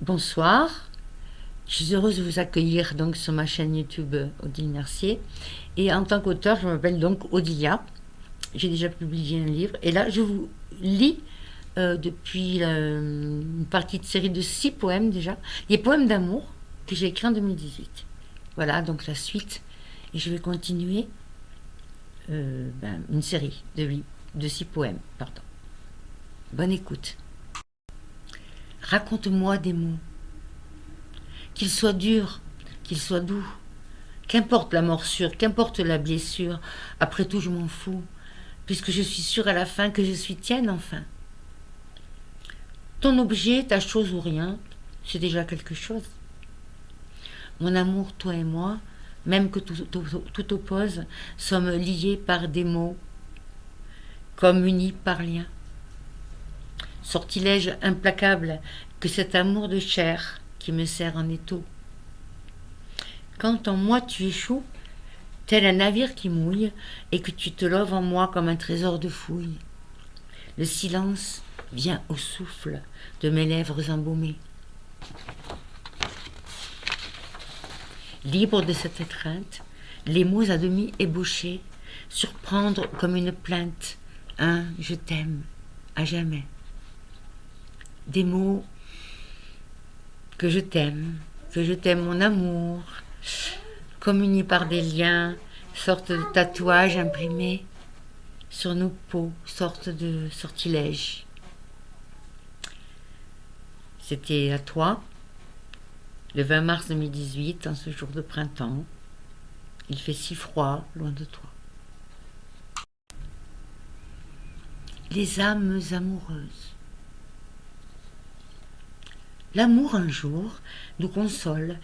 Bonsoir, je suis heureuse de vous accueillir donc sur ma chaîne YouTube Odile Mercier. Et en tant qu'auteur, je m'appelle donc Odilia. J'ai déjà publié un livre et là je vous lis depuis une partie de série de 6 poèmes déjà, des poèmes d'amour que j'ai écrits en 2018. Voilà donc la suite et je vais continuer une série de 6 poèmes. Pardon. Bonne écoute. Raconte-moi des mots, qu'ils soient durs, qu'ils soient doux. Qu'importe la morsure, qu'importe la blessure, après tout je m'en fous, puisque je suis sûre à la fin que je suis tienne enfin. Ton objet, ta chose ou rien, c'est déjà quelque chose. Mon amour, toi et moi, même que tout oppose, sommes liés par des mots, comme unis par liens. Sortilège implacable que cet amour de chair qui me serre en étau. Quand en moi tu échoues, tel un navire qui mouille, et que tu te loves en moi comme un trésor de fouille. Le silence vient au souffle de mes lèvres embaumées. Libre de cette étreinte, les mots à demi ébauchés, surprendre comme une plainte, un je t'aime à jamais. Des mots que je t'aime mon amour, comme unis par des liens, sorte de tatouage imprimé sur nos peaux, sorte de sortilège. C'était à toi, le 20 mars 2018, en ce jour de printemps. Il fait si froid, loin de toi. Les âmes amoureuses. L'amour un jour nous console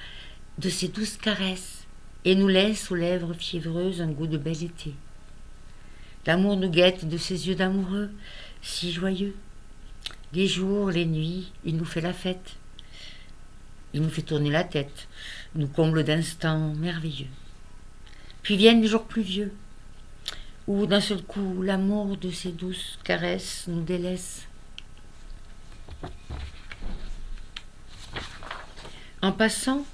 de ses douces caresses et nous laisse aux lèvres fiévreuses un goût de bel été. L'amour nous guette de ses yeux d'amoureux, si joyeux. Les jours, les nuits, il nous fait la fête. Il nous fait tourner la tête, nous comble d'instants merveilleux. Puis viennent les jours pluvieux, où d'un seul coup l'amour de ses douces caresses nous délaisse. En passant,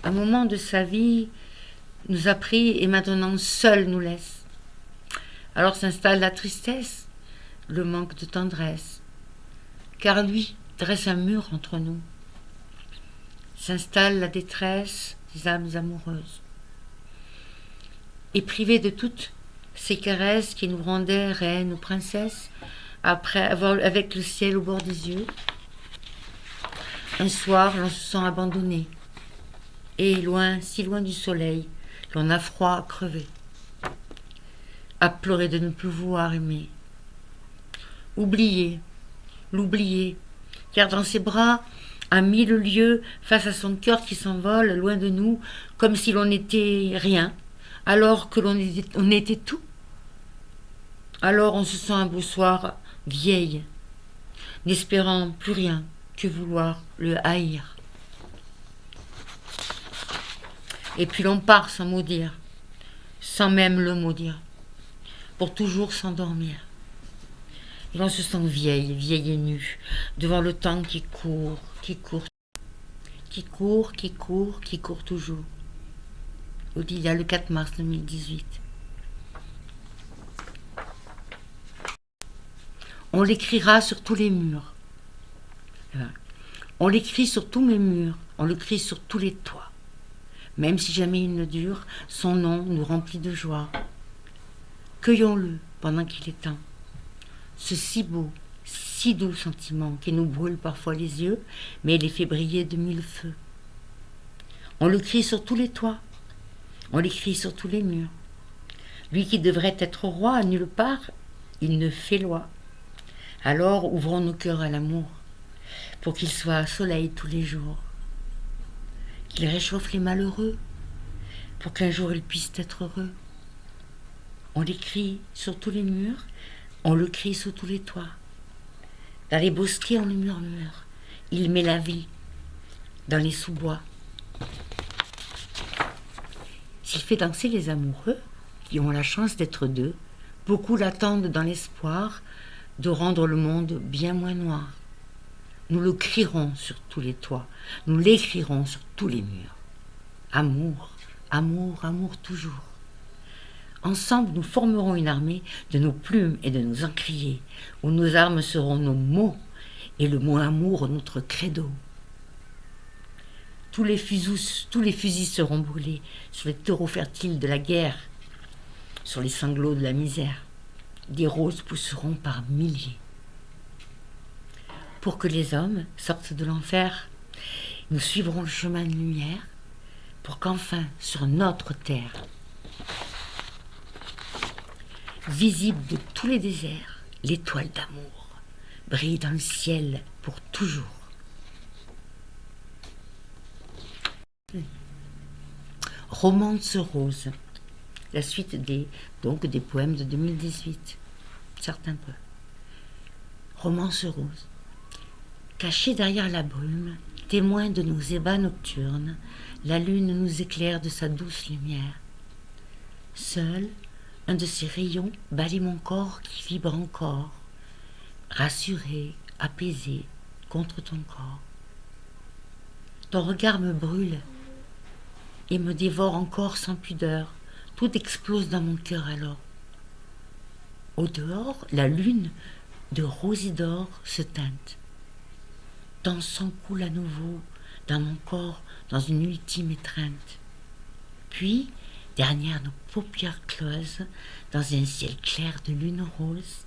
un moment de sa vie nous a pris et maintenant seul nous laisse. Alors s'installe la tristesse, le manque de tendresse, car lui dresse un mur entre nous. S'installe la détresse des âmes amoureuses. Et privées de toutes ces caresses qui nous rendaient reines ou princesses, avec le ciel au bord des yeux, un soir, l'on se sent abandonné, et loin, si loin du soleil, l'on a froid à crever, à pleurer de ne plus vouloir aimer. Oublier, l'oublier, car dans ses bras, à 1000 lieues, face à son cœur qui s'envole loin de nous, comme si l'on n'était rien, alors que on était tout. Alors on se sent un beau soir vieille, n'espérant plus rien que vouloir le haïr. Et puis l'on part sans mot dire, sans même le mot dire, pour toujours s'endormir. Et l'on se sent vieille, vieille et nue, devant le temps qui court, qui court, qui court, qui court, qui court toujours. Odilia, le 4 mars 2018. On l'écrira sur tous les murs. On l'écrit sur tous mes murs, on l'écrit sur tous les toits. Même si jamais il ne dure, son nom nous remplit de joie. Cueillons-le pendant qu'il est temps. Ce si beau, si doux sentiment qui nous brûle parfois les yeux, mais les fait briller de 1000 feux. On l'écrit sur tous les toits, on l'écrit sur tous les murs. Lui qui devrait être roi à nulle part, il ne fait loi. Alors ouvrons nos cœurs à l'amour, pour qu'il soit soleil tous les jours, qu'il réchauffe les malheureux, pour qu'un jour ils puissent être heureux. On l'écrit sur tous les murs, on le crie sur tous les toits. Dans les bosquets on le murmure, il met la vie dans les sous-bois. S'il fait danser les amoureux, qui ont la chance d'être deux, beaucoup l'attendent dans l'espoir de rendre le monde bien moins noir. Nous le crierons sur tous les toits, nous l'écrirons sur tous les murs. Amour, amour, amour toujours. Ensemble, nous formerons une armée de nos plumes et de nos encriers, où nos armes seront nos mots, et le mot amour notre credo. Tous les fusils seront brûlés sur les terreaux fertiles de la guerre, sur les sanglots de la misère. Des roses pousseront par milliers. Pour que les hommes sortent de l'enfer, nous suivrons le chemin de lumière, pour qu'enfin, sur notre terre, visible de tous les déserts, l'étoile d'amour brille dans le ciel pour toujours. Romance rose, la suite des poèmes de 2018, certains peu. Romance rose, cachée derrière la brume, témoin de nos ébats nocturnes, la lune nous éclaire de sa douce lumière. Seul, un de ses rayons balaye mon corps qui vibre encore, rassuré, apaisé contre ton corps. Ton regard me brûle et me dévore encore sans pudeur. Tout explose dans mon cœur alors. Au dehors, la lune de rose et d'or se teinte. Ton sang coule à nouveau dans mon corps dans une ultime étreinte. Puis, derrière nos paupières closes, dans un ciel clair de lune rose,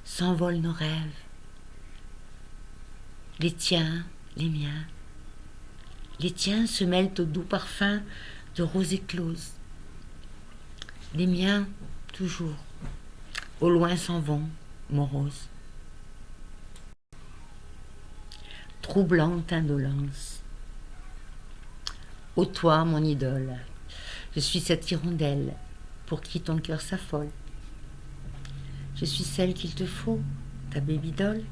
s'envolent nos rêves. Les tiens, les miens. Les tiens se mêlent au doux parfum de roses écloses. Les miens, toujours, au loin s'en vont, moroses. Troublante indolence. Ô toi, mon idole, je suis cette hirondelle pour qui ton cœur s'affole. Je suis celle qu'il te faut, ta baby-doll,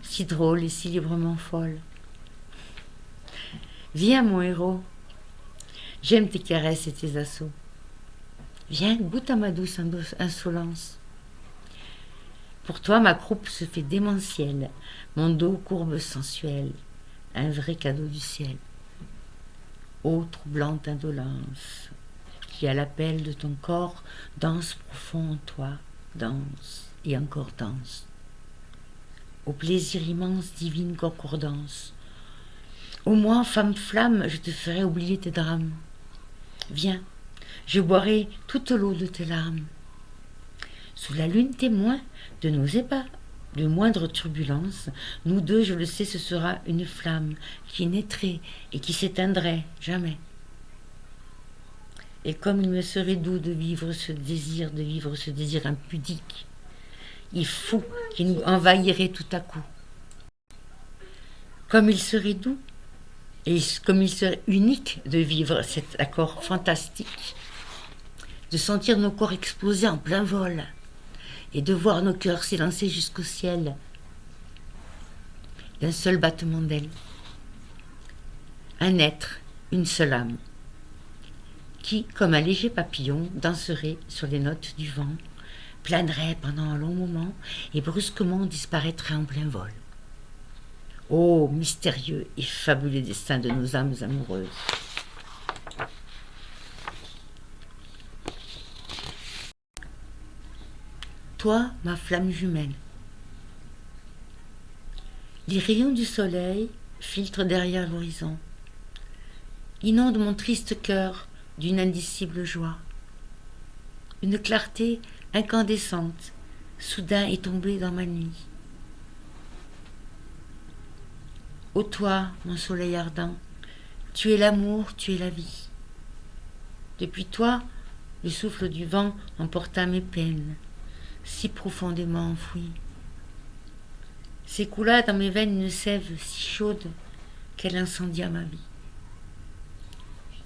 si drôle et si librement folle. Viens, mon héros, j'aime tes caresses et tes assauts. Viens, goûte à ma douce insolence. Pour toi, ma croupe se fait démentielle, mon dos courbe sensuel, un vrai cadeau du ciel. Ô troublante indolence, qui à l'appel de ton corps danse profond en toi, danse et encore danse. Au plaisir immense, divine concordance. Au moins, femme flamme, je te ferai oublier tes drames. Viens, je boirai toute l'eau de tes larmes. Sous la lune témoin de nos ébats, de moindres turbulences, nous deux, je le sais, ce sera une flamme qui naîtrait et qui s'éteindrait jamais. Et comme il me serait doux de vivre ce désir impudique, il fou qui nous envahirait tout à coup. Comme il serait doux, et comme il serait unique de vivre cet accord fantastique, de sentir nos corps exploser en plein vol, et de voir nos cœurs s'élancer jusqu'au ciel d'un seul battement d'ailes. Un être, une seule âme, qui, comme un léger papillon, danserait sur les notes du vent, planerait pendant un long moment et brusquement disparaîtrait en plein vol. Ô mystérieux et fabuleux destin de nos âmes amoureuses! Toi, ma flamme jumelle. Les rayons du soleil filtrent derrière l'horizon, inondent mon triste cœur d'une indicible joie. Une clarté incandescente, soudain est tombée dans ma nuit. Ô toi, mon soleil ardent, tu es l'amour, tu es la vie. Depuis toi, le souffle du vent emporta mes peines, si profondément enfouies. S'écoula dans mes veines une sève si chaude qu'elle incendia ma vie.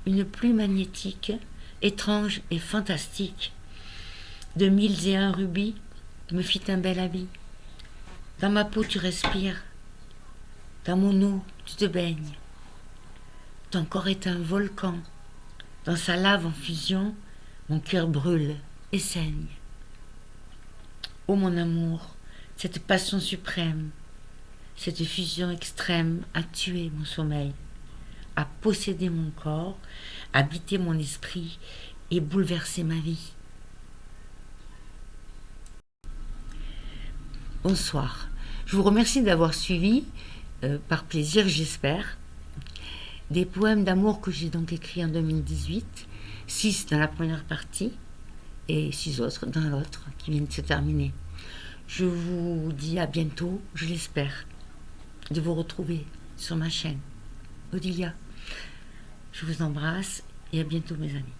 Une pluie magnétique, étrange et fantastique, de 1001 rubis, me fit un bel habit. Dans ma peau tu respires, dans mon eau tu te baignes. Ton corps est un volcan, dans sa lave en fusion, mon cœur brûle et saigne. Ô mon amour, cette passion suprême, Cette fusion extrême a tué mon sommeil, a possédé mon corps, habité mon esprit et bouleversé ma vie. Bonsoir. Je vous remercie d'avoir suivi, par plaisir j'espère, des poèmes d'amour que j'ai donc écrits en 2018, 6 dans la première partie et 6 autres dans l'autre qui viennent de se terminer. Je vous dis à bientôt, je l'espère, de vous retrouver sur ma chaîne, Odilia. Je vous embrasse et à bientôt mes amis.